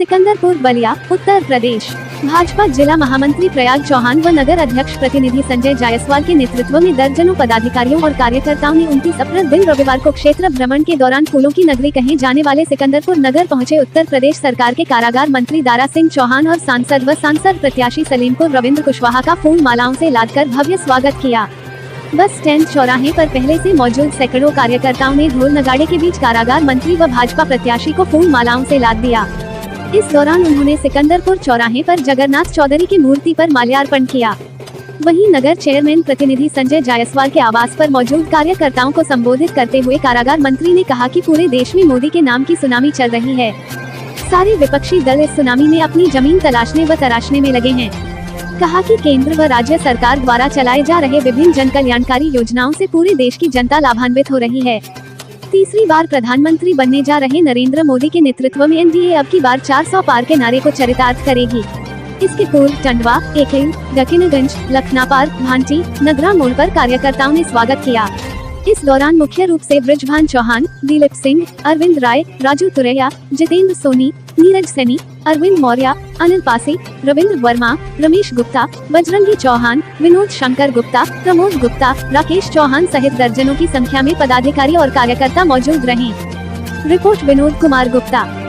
सिकंदरपुर बलिया उत्तर प्रदेश। भाजपा जिला महामंत्री प्रयाग चौहान व नगर अध्यक्ष प्रतिनिधि संजय जायसवाल के नेतृत्व में दर्जनों पदाधिकारियों और कार्यकर्ताओं ने 29 अप्रैल दिन रविवार को क्षेत्र भ्रमण के दौरान फूलों की नगरी कहे जाने वाले सिकंदरपुर नगर पहुंचे। उत्तर प्रदेश सरकार के कारागार मंत्री दारा सिंह चौहान और सांसद प्रत्याशी सलीमपुर रविंद्र कुशवाहा का फूल मालाओं से लादकर भव्य स्वागत किया। बस स्टैंड चौराहे पर पहले से मौजूद सैकड़ों कार्यकर्ताओं ने ढोल नगाड़े के बीच कारागार मंत्री व भाजपा प्रत्याशी को फूल मालाओं से लाद दिया। इस दौरान उन्होंने सिकंदरपुर चौराहे पर जगन्नाथ चौधरी की मूर्ति पर माल्यार्पण किया। वहीं नगर चेयरमैन प्रतिनिधि संजय जायसवाल के आवास पर मौजूद कार्यकर्ताओं को संबोधित करते हुए कारागार मंत्री ने कहा कि पूरे देश में मोदी के नाम की सुनामी चल रही है। सारे विपक्षी दल इस सुनामी में अपनी जमीन तलाशने व तराशने में लगे हैं। कहा कि केंद्र व राज्य सरकार द्वारा चलाए जा रहे विभिन्न जन कल्याणकारी योजनाओं से पूरे देश की जनता लाभान्वित हो रही है। तीसरी बार प्रधानमंत्री बनने जा रहे नरेंद्र मोदी के नेतृत्व में एनडीए अब की बार 400 पार के नारे को चरितार्थ करेगी। इसके पूर्व टंडवा, एकेल, दकिनगंज, लखनापार, भांटी, नगरा मोड़ पर कार्यकर्ताओं ने स्वागत किया। इस दौरान मुख्य रूप से बृजभान चौहान, दिलीप सिंह, अरविंद राय, राजू तुरैया, जितेंद्र सोनी, नीरज सैनी, अरविंद मौर्य, अनिल पासी, रविंद्र वर्मा, रमेश गुप्ता, बजरंगी चौहान, विनोद शंकर गुप्ता, प्रमोद गुप्ता, राकेश चौहान सहित दर्जनों की संख्या में पदाधिकारी और कार्यकर्ता मौजूद रहे। रिपोर्ट विनोद कुमार गुप्ता।